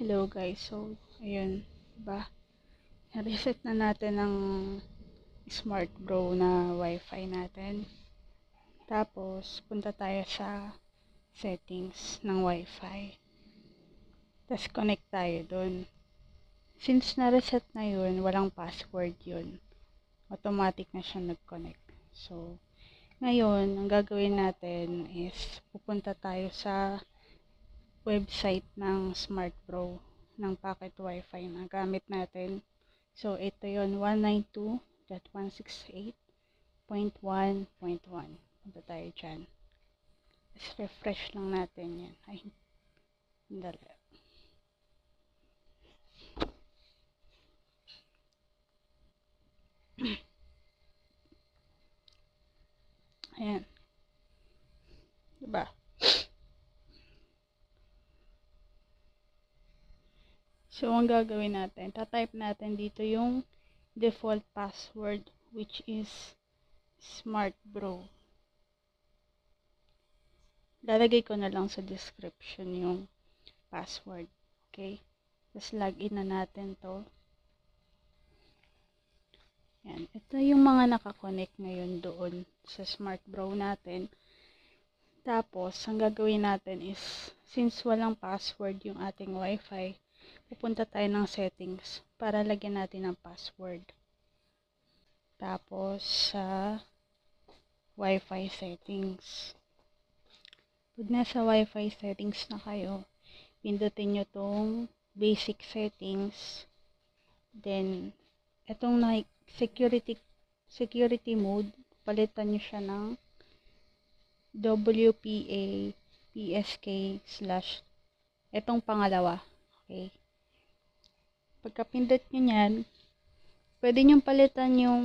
Hello guys, so ayun, diba? Na-reset na natin ang Smart Bro na wifi natin. Tapos, punta tayo sa settings ng wifi. Tapos, connect tayo dun. Since na-reset na yun, walang password yun. Automatic na siya nag-connect. So, ngayon, ang gagawin natin is pupunta tayo sa website ng Smart Bro ng packet wifi na gamit natin. So, ito yun, 192.168.1.1. Punta tayo dyan. Let's refresh lang natin yan. Ay, dali. Ayan. Diba? So, ang gagawin natin, tatype natin dito yung default password, which is Smart Bro. Lalagay ko na lang sa description yung password. Okay? Tapos, login na natin to. Yan. Ito yung mga nakakonect ngayon doon sa Smart Bro natin. Tapos, ang gagawin natin is, since walang password yung ating wifi, pupunta tayo ng settings para lagyan natin ng password. Tapos, sa wifi settings. Pag nasa wifi settings na kayo, pindutin nyo tong basic settings. Then, etong security mode, palitan nyo siya ng WPA PSK / etong pangalawa. Okay. Pagka-pindot nyo yan, pwede nyo palitan yung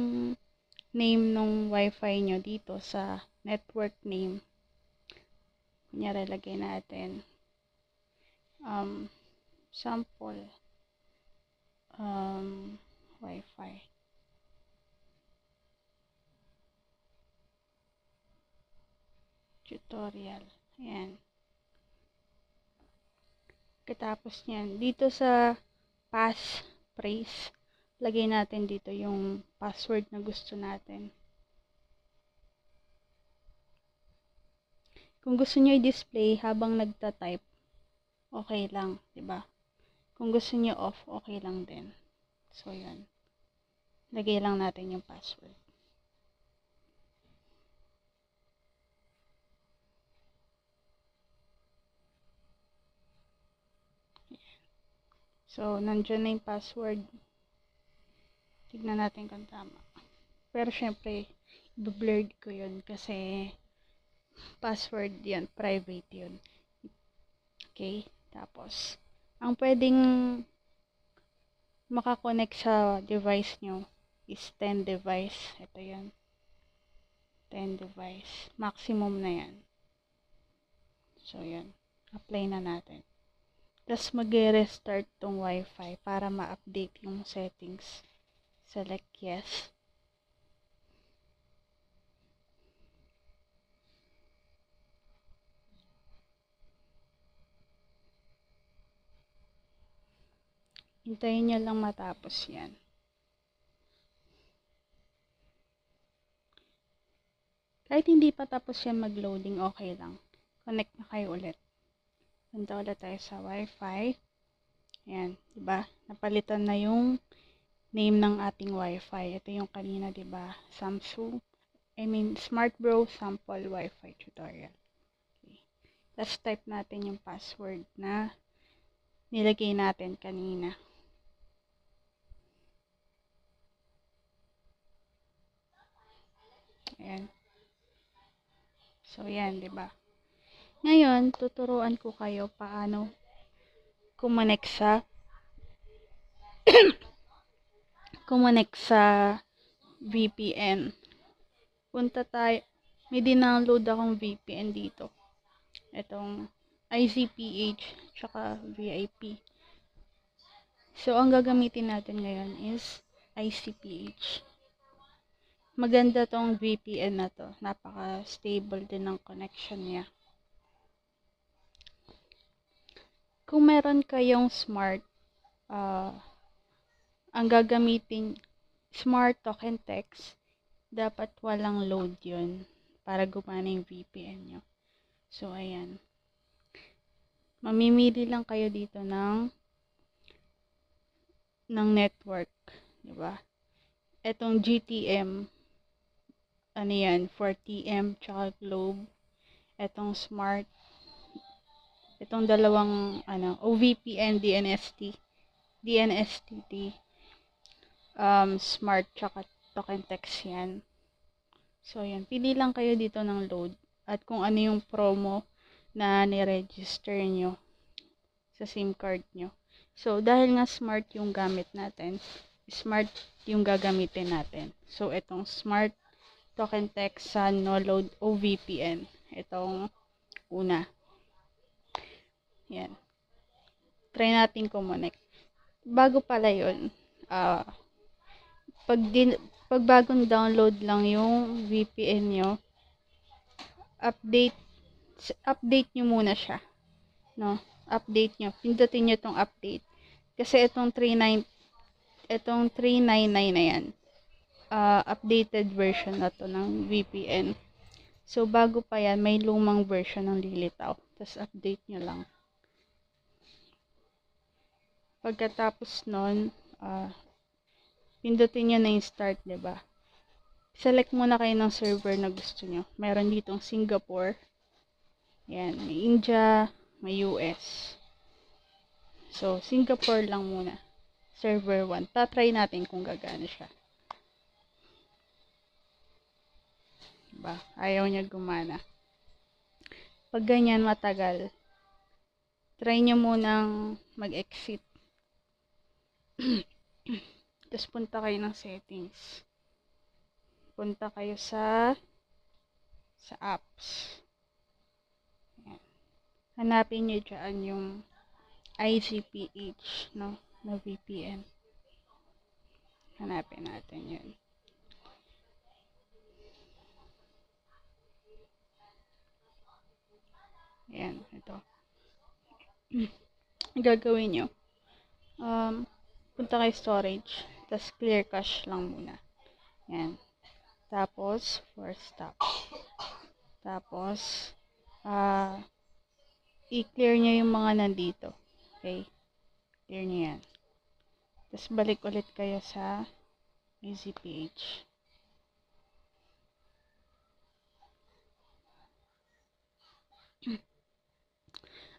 name ng wifi nyo dito sa network name. Kunyari, lagay natin sample wifi. Tutorial. Ayan. Katapos nyan, dito sa passphrase, lagay natin dito yung password na gusto natin. Kung gusto nyo i-display habang nagta-type, okay lang, diba? Kung gusto nyo off, okay lang din. So, yun. Lagay lang natin yung password. So, nandiyan na yung password. Tignan natin kung tama. Pero, syempre, i-blurred ko yun kasi password yun, private yun. Okay? Tapos, ang pwedeng makakonect sa device nyo is 10 device. Ito yan. 10 device. Maximum na yan. So, yan. Apply na natin. Tapos, mag-restart tong wifi para ma-update yung settings. Select yes. Hintayin nyo lang matapos yan. Kahit hindi pa tapos yan mag-loading, okay lang. Connect na kayo ulit. Punta ulit tayo sa wifi. Ayan, diba? Napalitan na yung name ng ating wifi. Ito yung kanina, diba? Smart Bro Sample Wifi Tutorial. Okay. Let's type natin yung password na nilagay natin kanina. Ayan. So, yan, diba? Ngayon, tuturuan ko kayo paano kumonek sa VPN. Punta tayo, may dinownload akong VPN dito. Itong IZPH tsaka VIP. So, ang gagamitin natin ngayon is ICPH. Maganda tong VPN na to. Napaka-stable din ng connection niya. kung meron kayong smart, ang gagamitin, smart token text, dapat walang load yun para gumana yung VPN nyo. So, ayan. Mamimili lang kayo dito ng network. Diba? Etong GTM, ano yan, 4TM, tsaka Globe. Etong smart, itong dalawang, OVPN, DNSTT, smart, tsaka token text yan. So, yan. Pili lang kayo dito ng load. At kung ano yung promo na ni-register nyo sa SIM card nyo. So, dahil nga smart yung gamit natin, smart yung gagamitin natin. So, itong smart token text sa no load OVPN. Itong una. Yan. Try natin connect. Bago pala yun, pag bagong download lang yung VPN nyo, update nyo muna siya. No? Update nyo. Pindutin nyo tong update. Kasi itong 399 na yan, updated version na to ng VPN. So, bago pa yan, may lumang version ng lilitaw. Tapos, update nyo lang. Pagkatapos nun, pindutin nyo na yung start, diba? Select muna kayo ng server na gusto nyo. Meron ditong Singapore. Yan, may India, may US. So, Singapore lang muna. Server 1. Tatry natin kung gagana siya. Diba? Ayaw niya gumana. Pag ganyan matagal, try nyo munang mag-exit. Tapos punta kayo ng settings. Punta kayo sa apps. Ayan. Hanapin nyo dyan yung ICPH, no, na VPN. Hanapin natin yun. Ayan, ito. Gagawin nyo. Punta kayo storage. Tapos clear cache lang muna. Ayan. Tapos, force stop. Tapos, i-clear nyo yung mga nandito. Okay? Clear nyo yan. Tapos, balik ulit kayo sa EasyPH.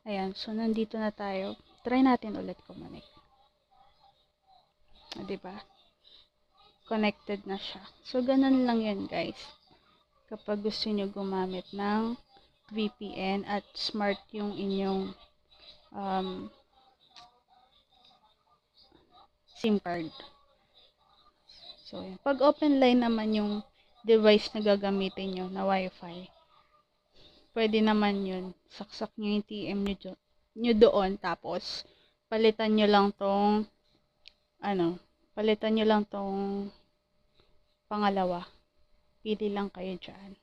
Ayan. So, nandito na tayo. Try natin ulit connect. Diba? Connected na siya. So, ganun lang yan, guys. Kapag gusto nyo gumamit ng VPN at smart yung inyong SIM card. So, yan. Pag open line naman yung device na gagamitin nyo na Wi-Fi, pwede naman yun. Saksak nyo yung TM nyo doon, tapos palitan nyo lang tong pangalawa. Pili lang kayo dyan.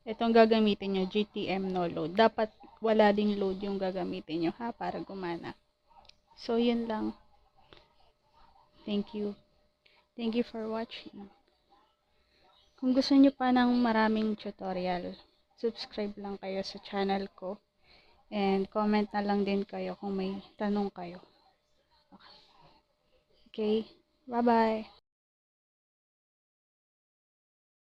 Itong gagamitin nyo, GTM no load. Dapat wala ding load yung gagamitin nyo, ha, para gumana. So, yun lang. Thank you. Thank you for watching. Kung gusto nyo pa ng maraming tutorial, subscribe lang kayo sa channel ko. And comment na lang din kayo kung may tanong kayo. Okay. Bye-bye.